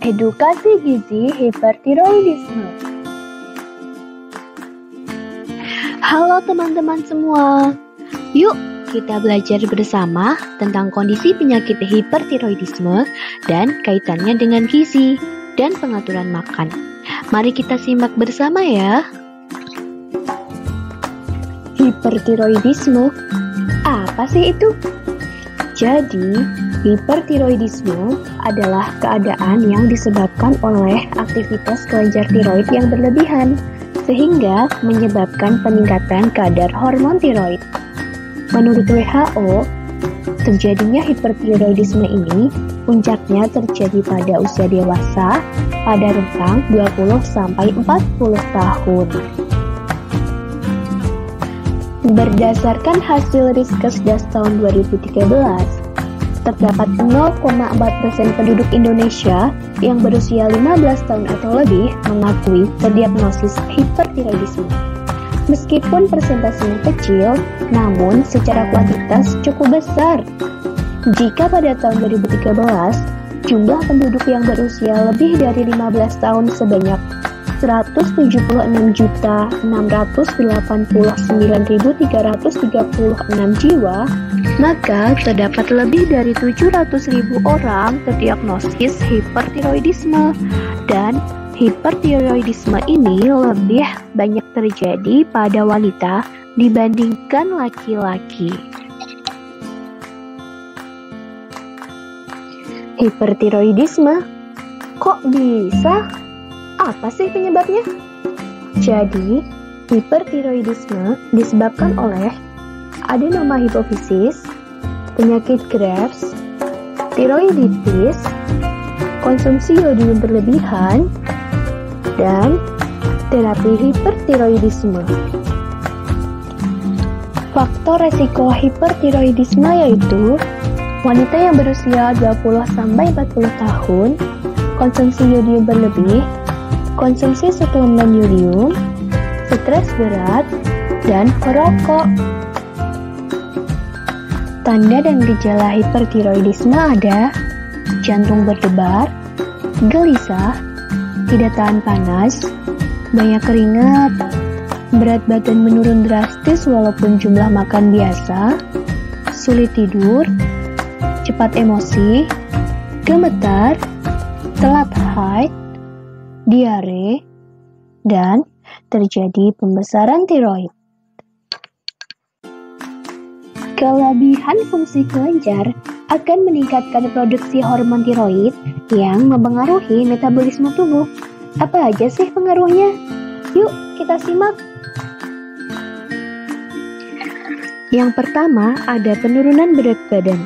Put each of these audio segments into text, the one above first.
Edukasi gizi hipertiroidisme. Halo teman-teman semua. Yuk kita belajar bersama tentang kondisi penyakit hipertiroidisme dan kaitannya dengan gizi dan pengaturan makan. Mari kita simak bersama ya. Hipertiroidisme, apa sih itu? Jadi, hipertiroidisme adalah keadaan yang disebabkan oleh aktivitas kelenjar tiroid yang berlebihan, sehingga menyebabkan peningkatan kadar hormon tiroid. Menurut WHO, terjadinya hipertiroidisme ini puncaknya terjadi pada usia dewasa pada rentang 20-40 tahun. Berdasarkan hasil Riskesdas tahun 2013, terdapat 0,4% penduduk Indonesia yang berusia 15 tahun atau lebih mengakui terdiagnosis hipertiroidisme. Meskipun persentasenya kecil, namun secara kuantitas cukup besar. Jika pada tahun 2013, jumlah penduduk yang berusia lebih dari 15 tahun sebanyak 176.689.336 jiwa, maka terdapat lebih dari 700.000 orang terdiagnosis hipertiroidisme, dan hipertiroidisme ini lebih banyak terjadi pada wanita dibandingkan laki-laki. Hipertiroidisme, kok bisa? Apa sih penyebabnya? Jadi, hipertiroidisme disebabkan oleh adenoma hipofisis, penyakit Graves, tiroiditis, konsumsi yodium berlebihan, dan terapi hipertiroidisme. Faktor resiko hipertiroidisme yaitu wanita yang berusia 20-40 tahun, konsumsi yodium berlebih, konsumsi suplemen yodium, stres berat, dan merokok. Tanda dan gejala hipertiroidisme ada jantung berdebar, gelisah, tidak tahan panas, banyak keringat, berat badan menurun drastis walaupun jumlah makan biasa, sulit tidur, cepat emosi, gemetar, telat haid, diare, dan terjadi pembesaran tiroid. Kelebihan fungsi kelenjar akan meningkatkan produksi hormon tiroid yang mempengaruhi metabolisme tubuh. Apa aja sih pengaruhnya? Yuk kita simak. Yang pertama ada penurunan berat badan.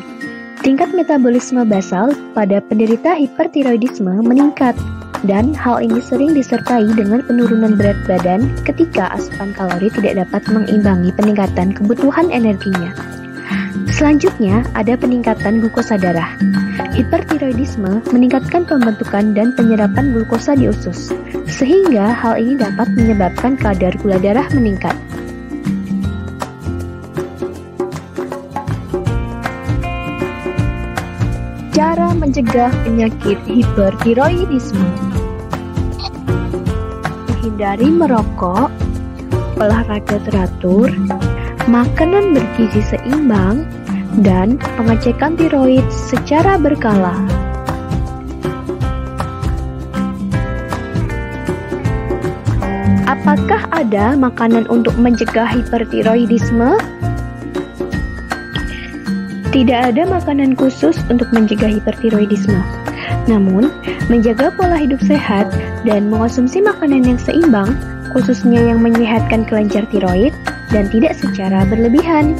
Tingkat metabolisme basal pada penderita hipertiroidisme meningkat, dan hal ini sering disertai dengan penurunan berat badan ketika asupan kalori tidak dapat mengimbangi peningkatan kebutuhan energinya. Selanjutnya, ada peningkatan glukosa darah. Hipertiroidisme meningkatkan pembentukan dan penyerapan glukosa di usus, sehingga hal ini dapat menyebabkan kadar gula darah meningkat. Cara mencegah penyakit hipertiroidisme: menghindari merokok, olahraga teratur, makanan bergizi seimbang, dan pengecekan tiroid secara berkala. Apakah ada makanan untuk mencegah hipertiroidisme? Tidak ada makanan khusus untuk mencegah hipertiroidisme. Namun, menjaga pola hidup sehat dan mengonsumsi makanan yang seimbang, khususnya yang menyehatkan kelenjar tiroid dan tidak secara berlebihan.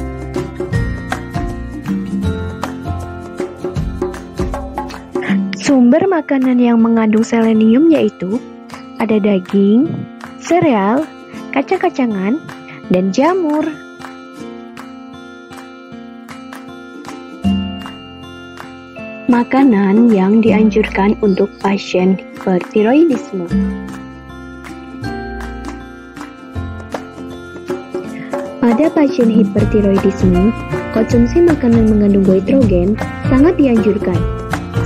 Sumber makanan yang mengandung selenium yaitu ada daging, sereal, kacang-kacangan, dan jamur. Makanan yang dianjurkan untuk pasien hipertiroidisme: pada pasien hipertiroidisme, konsumsi makanan mengandung goitrogen sangat dianjurkan,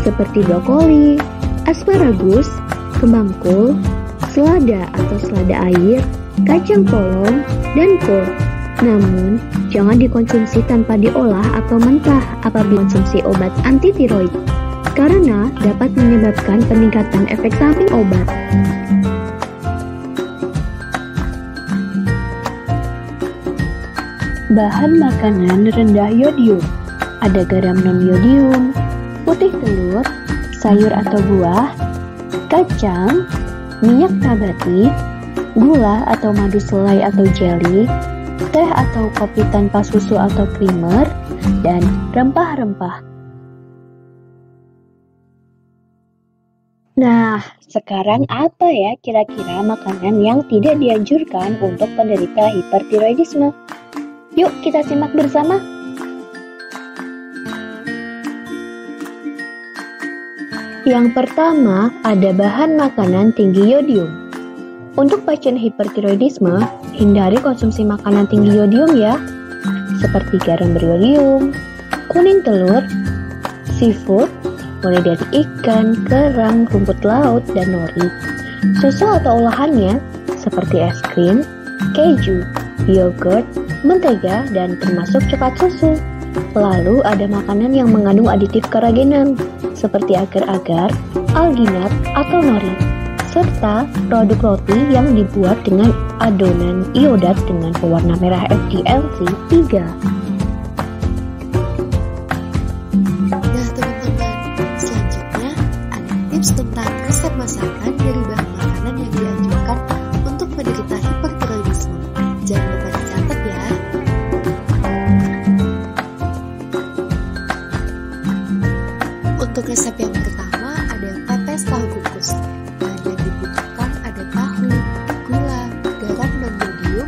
seperti brokoli, asparagus, kembang kol, selada atau selada air, kacang polong, dan kol. Namun, jangan dikonsumsi tanpa diolah atau mentah apabila konsumsi obat anti tiroid, karena dapat menyebabkan peningkatan efek samping obat. Bahan makanan rendah yodium. Ada garam non-yodium, putih telur, sayur atau buah, kacang, minyak nabati, gula atau madu selai atau jelly, teh atau kopi tanpa susu atau creamer, dan rempah-rempah. Nah, sekarang apa ya kira-kira makanan yang tidak dianjurkan untuk penderita hipertiroidisme? Yuk kita simak bersama. Yang pertama, ada bahan makanan tinggi yodium. Untuk pasien hipertiroidisme, hindari konsumsi makanan tinggi yodium ya, seperti garam beriodium, kuning telur, seafood, mulai dari ikan, kerang, rumput laut, dan nori, susu atau olahannya, seperti es krim, keju, yogurt, mentega, dan termasuk coklat susu. Lalu ada makanan yang mengandung aditif keragenan, seperti agar-agar, alginat, atau nori, serta produk roti yang dibuat dengan adonan iodat dengan pewarna merah FDLC 3. Nah teman-teman, selanjutnya ada tips tentang resep masakan dari bahan makanan yang dianjurkan untuk penderita hipertiroidisme. Jangan lupa dicatat ya. Untuk resep yang pertama ada pepes tahu kukus. Bahan yang dibutuhkan ada tahu, gula, garam non-yodium,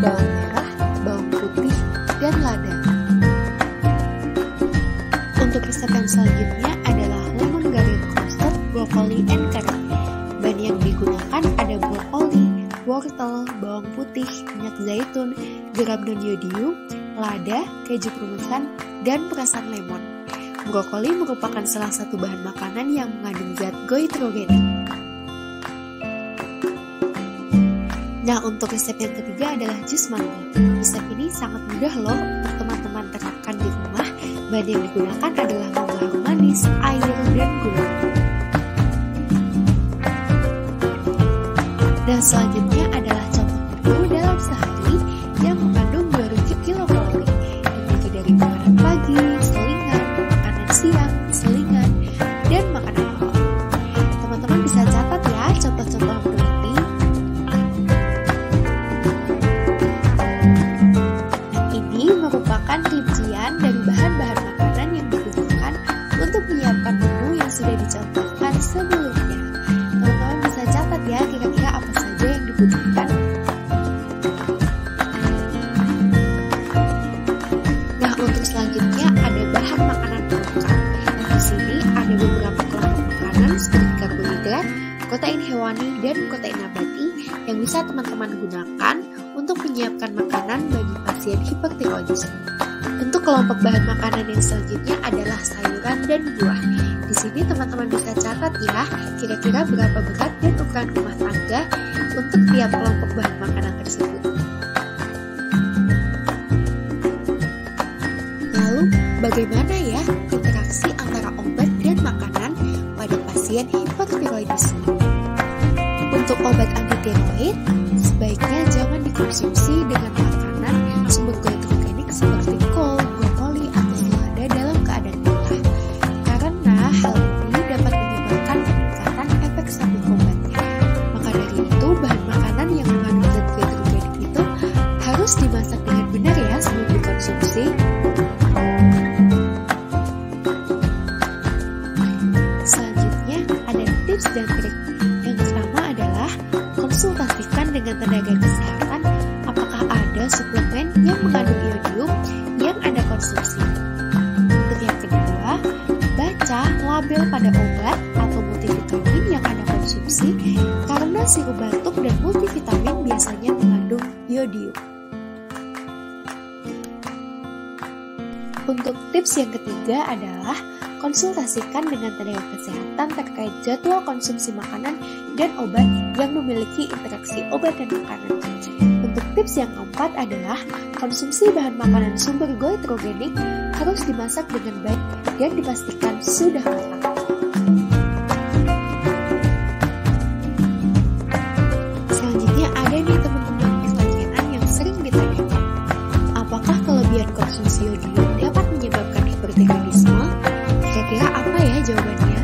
bawang merah, bawang putih, dan lada. Untuk resep yang selanjutnya adalah lemon garlic roasted, brokoli, and carrot. Bahan yang digunakan ada brokoli, wortel, bawang putih, minyak zaitun, garam non-yodium, lada, keju perumasan, dan perasan lemon. Brokoli merupakan salah satu bahan makanan yang mengandung zat goitrogen. Nah, untuk resep yang ketiga adalah jus mangga. Resep ini sangat mudah loh untuk teman-teman terapkan di rumah. Bahan yang digunakan adalah mangga harum manis, air, dan gula. Dan selanjutnya adalah contoh menu dalam sehari yang mengandung 2000 kilokalori, yaitu dari makanan pagi, selingan, makanan siang, selingan, dan makanan malam. Teman-teman bisa catat ya contoh-contoh menu ini. Nah, ini merupakan rincian dari bahan-bahan makanan yang dibutuhkan untuk menyiapkan menu yang sudah dicontohkan sebelumnya. Teman-teman bisa catat ya kira-kira apa saja yang dibutuhkan. Nah, untuk selanjutnya ada bahan makanan pelengkap. Di sini ada beberapa kelompok makanan seperti karbohidrat, protein hewani, dan protein nabati yang bisa teman-teman gunakan untuk menyiapkan makanan bagi pasien hipertiroidisme. Untuk kelompok bahan makanan yang selanjutnya adalah sayuran dan buah. Di sini teman-teman bisa catat ya, kira-kira berapa berat dan ukuran rumah tangga untuk tiap kelompok bahan makanan tersebut. Lalu, bagaimana ya interaksi antara obat dan makanan pada pasien hipertiroidisme? Untuk obat anti tiroid, sebaiknya jangan dikonsumsi dengan makanan sumber goitrogenik seperti kol, brokoli, atau selada dalam keadaan mentah, karena hal ini dapat menyebabkan peningkatan efek samping obatnya. Maka dari itu, bahan makanan yang mengandung zat goitrogenik itu harus dimasak dengan benar ya sebelum dikonsumsi. Selanjutnya ada tips dan trik. Yang pertama adalah konsultasikan dengan tenaga kesehatan apakah ada suplemen yang mengandung iodium yang Anda konsumsi. Untuk yang kedua, baca label pada obat atau multivitamin yang Anda konsumsi karena sirup batuk dan multivitamin biasanya mengandung iodium. Untuk tips yang ketiga adalah konsultasikan dengan tenaga kesehatan terkait jadwal konsumsi makanan dan obat yang memiliki interaksi obat dan makanan. Untuk tips yang keempat adalah konsumsi bahan makanan sumber goitrogenik harus dimasak dengan baik dan dipastikan sudah matang. Selanjutnya ada nih teman-teman pertanyaan yang sering ditanyakan. Apakah kelebihan konsumsi yodium dapat menyebabkan hipertiroidisme? Kira-kira apa ya jawabannya?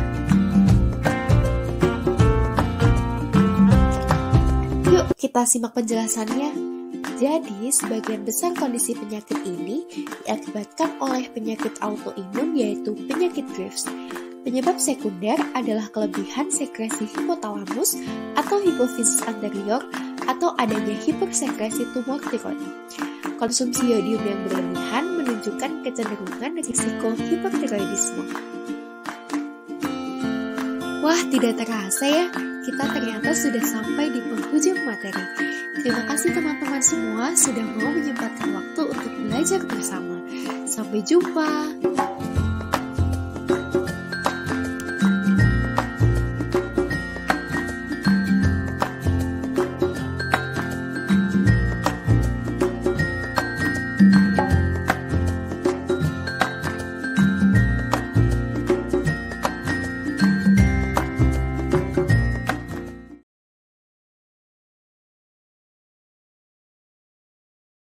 Yuk kita simak penjelasannya. Jadi, sebagian besar kondisi penyakit ini diakibatkan oleh penyakit autoimun yaitu penyakit Graves. Penyebab sekunder adalah kelebihan sekresi hipotalamus atau hipofisis anterior atau adanya hipersekresi tumor tiroid. Konsumsi yodium yang berlebihan menunjukkan kecenderungan risiko hipertiroidisme. Wah, tidak terasa ya, kita ternyata sudah sampai di penghujung materi. Terima kasih teman-teman semua sudah mau menyempatkan waktu untuk belajar bersama. Sampai jumpa.